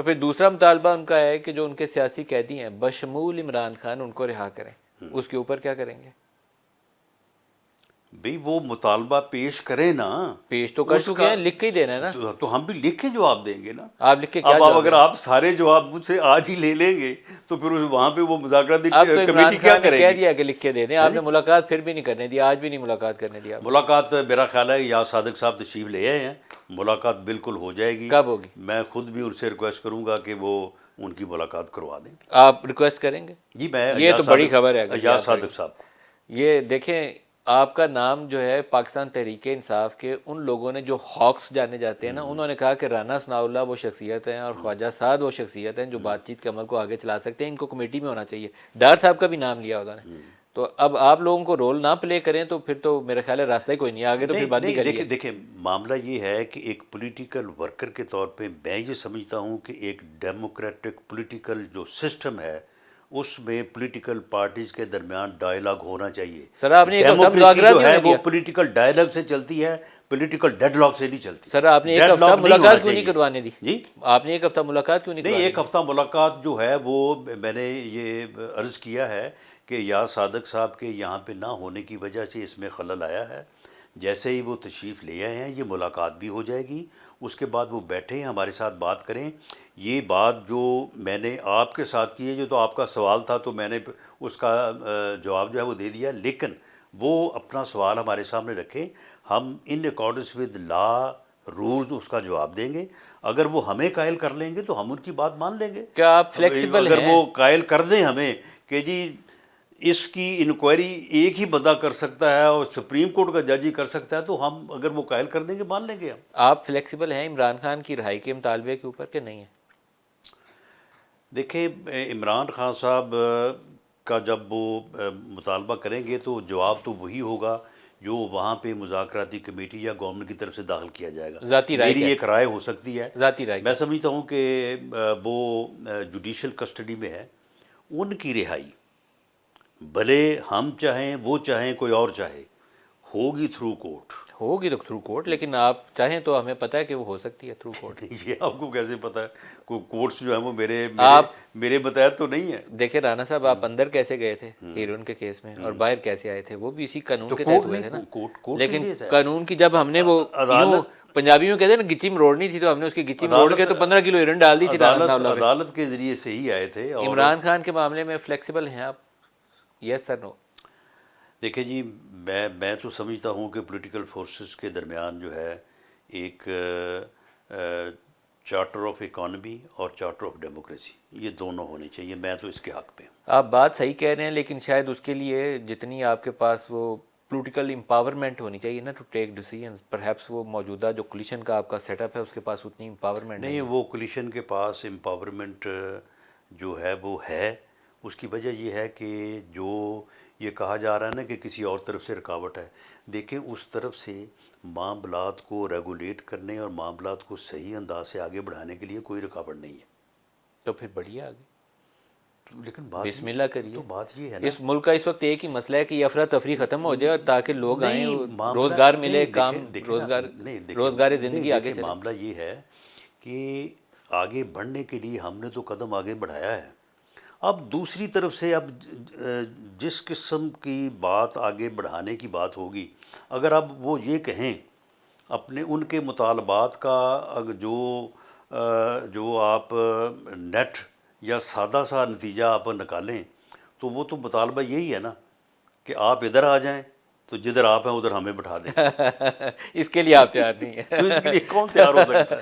تو پھر دوسرا مطالبہ ان کا ہے کہ جو ان کے سیاسی قیدی ہیں بشمول عمران خان ان کو رہا کریں، اس کے اوپر کیا کریں گے؟ بھئی وہ مطالبہ پیش کریں نا، پیش تو کر چکے ہیں، لکھ کے ہی دینا ہے نا۔ تو ہم بھی لکھ کے جواب دیں گے نا۔ آپ لکھ کے کیا اب جواب اگر آپ سارے جواب مجھ سے آج ہی لے لیں گے تو پھر وہاں پہ وہ مذاکراتی اب تو عمران کمیٹی کیا خان نے کرے کہہ گی؟ دیا کہ لکھ کے دے دیں، آپ نے ملاقات پھر بھی نہیں کرنے دی، آج بھی نہیں ملاقات کرنے دی آپ نے۔ ملاقات میرا خیال ہے یا صادق صاحب تشریف لے آئے ہیں، ملاقات بالکل ہو جائے گی۔ کب ہوگی؟ میں خود بھی ان سے ریکویسٹ کروں گا کہ وہ ان کی ملاقات کروا دیں۔ آپ ریکویسٹ کریں گے؟ جی میں یہ تو بڑی خبر ہے کہ ایاز صادق صاحب کو۔ یہ دیکھیں آپ کا نام جو ہے پاکستان تحریک انصاف کے ان لوگوں نے جو ہاکس جانے جاتے ہیں نا، انہوں نے کہا کہ رانا ثناء اللہ وہ شخصیت ہیں اور خواجہ سعد وہ شخصیت ہیں جو بات چیت کے عمل کو آگے چلا سکتے ہیں، ان کو کمیٹی میں ہونا چاہیے۔ ڈار صاحب کا بھی نام لیا انہوں نے۔ تو اب آپ لوگوں کو رول نہ پلے کریں تو پھر تو میرا خیال ہے راستہ ہی کوئی نہیں ہے آگے، تو پھر بات ہی کریے۔ دیکھیں معاملہ یہ ہے کہ ایک پولیٹیکل ورکر کے طور پہ میں یہ سمجھتا ہوں کہ ایک ڈیموکریٹک پولیٹیکل جو سسٹم ہے اس میں پولیٹیکل پارٹیز کے درمیان ڈائلاگ ہونا چاہیے۔ سر آپ نے ایک ہفتہ ڈیموکریسی مذاکرات جو نہیں ہے ہونے وہ دیا۔ پولیٹیکل ڈائلاگ سے چلتی ہے، پولیٹیکل ڈیڈ لاک سے نہیں چلتی۔ سر آپ نے ایک ہفتہ ملاقات کیوں نہیں کروانے دی؟ جی آپ نے ایک ہفتہ ملاقات کیوں نہیں نہیں، کروانے ایک ہفتہ ملاقات جو ہے وہ میں نے یہ عرض کیا ہے کہ یا صادق صاحب کے یہاں پہ نہ ہونے کی وجہ سے اس میں خلل آیا ہے۔ جیسے ہی وہ تشریف لے آئے ہیں یہ ملاقات بھی ہو جائے گی، اس کے بعد وہ بیٹھیں ہمارے ساتھ بات کریں۔ یہ بات جو میں نے آپ کے ساتھ کی ہے، جو تو آپ کا سوال تھا تو میں نے اس کا جواب جو ہے وہ دے دیا، لیکن وہ اپنا سوال ہمارے سامنے رکھیں، ہم in accordance with law rules اس کا جواب دیں گے۔ اگر وہ ہمیں قائل کر لیں گے تو ہم ان کی بات مان لیں گے۔ کیا آپ فلیکسیبل ہیں؟ اگر وہ قائل کر دیں ہمیں کہ جی اس کی انکوائری ایک ہی بندہ کر سکتا ہے اور سپریم کورٹ کا جج ہی کر سکتا ہے، تو ہم اگر وہ قائل کر دیں گے مان لیں گے ہم۔ آپ فلیکسیبل ہیں عمران خان کی رہائی کے مطالبے کے اوپر کہ نہیں ہیں؟ دیکھیں عمران خان صاحب کا جب وہ مطالبہ کریں گے تو جواب تو وہی ہوگا جو وہاں پہ مذاکراتی کمیٹی یا گورنمنٹ کی طرف سے داخل کیا جائے گا۔ ذاتی رائے میری ایک رائے ہو سکتی ہے، ذاتی رائے میں سمجھتا ہوں کہ وہ جوڈیشل کسٹڈی میں ہے، ان کی رہائی بھلے ہم چاہیں وہ چاہیں کوئی اور چاہے ہوگی تھرو کورٹ۔ ہوگی تو تھرو کورٹ، لیکن آپ چاہیں تو ہمیں پتہ ہے کہ وہ ہو سکتی ہے تھرو کورٹ۔ یہ آپ کو کیسے پتہ ہے؟ کوئی کورٹس جو ہیں وہ آپ میرے متحد تو نہیں ہے۔ دیکھیں رانا صاحب، آپ اندر کیسے گئے تھے ہیرون کے کیس میں اور باہر کیسے آئے تھے؟ وہ بھی اسی قانون کے تحت ہوئے تھے نا۔ لیکن قانون کی جب ہم نے وہ یوں پنجابی میں کہتے ہیں نا گچی مروڑنی تھی، تو ہم نے اس کی گچی مروڑ کے تو 15 کلو ہیرون ڈال دی تھی رانا ثناء اللہ پہ۔ عدالت کے ذریعے سے ہی آئے تھے۔ عمران خان کے معاملے میں فلیکسیبل ہیں آپ؟ یس سر نو؟ دیکھیں جی میں تو سمجھتا ہوں کہ پولیٹیکل فورسز کے درمیان جو ہے ایک چارٹر آف اکانومی اور چارٹر آف ڈیموکریسی، یہ دونوں ہونے چاہیے۔ میں تو اس کے حق پہ ہوں۔ آپ بات صحیح کہہ رہے ہیں، لیکن شاید اس کے لیے جتنی آپ کے پاس وہ پولیٹیکل امپاورمنٹ ہونی چاہیے نا ٹو ٹیک ڈیسیژنز، پرہیپس وہ موجودہ جو کولیشن کا آپ کا سیٹ اپ ہے اس کے پاس اتنی امپاورمنٹ نہیں، وہ کولیشن کے پاس امپاورمنٹ جو ہے وہ ہے۔ اس کی وجہ یہ ہے کہ جو یہ کہا جا رہا ہے نا کہ کسی اور طرف سے رکاوٹ ہے، دیکھیں اس طرف سے معاملات کو ریگولیٹ کرنے اور معاملات کو صحیح انداز سے آگے بڑھانے کے لیے کوئی رکاوٹ نہیں ہے۔ تو پھر بڑھیا آگے لیکن بات بسم اللہ کریے۔ تو بات یہ ہے نا، اس ملک کا اس وقت ایک ہی مسئلہ ہے کہ یہ افراتفری ختم ہو جائے اور تاکہ لوگ آئیں، معاملہ روزگار ملے، نہیں، کام دیکھیں روزگار نہیں، روزگار زندگی آگے چلے۔ معاملہ یہ ہے کہ آگے بڑھنے کے لیے ہم نے تو قدم آگے بڑھایا ہے۔ اب دوسری طرف سے اب جس قسم کی بات آگے بڑھانے کی بات ہوگی، اگر اب وہ یہ کہیں اپنے ان کے مطالبات کا جو آپ نیٹ یا سادہ سا نتیجہ آپ نکالیں تو وہ تو مطالبہ یہی ہے نا کہ آپ ادھر آ جائیں تو جدھر آپ ہیں ادھر ہمیں بٹھا دیں۔ اس کے لیے آپ تیار نہیں ہیں؟ تو اس کے لیے کون تیار ہو سکتا ہے؟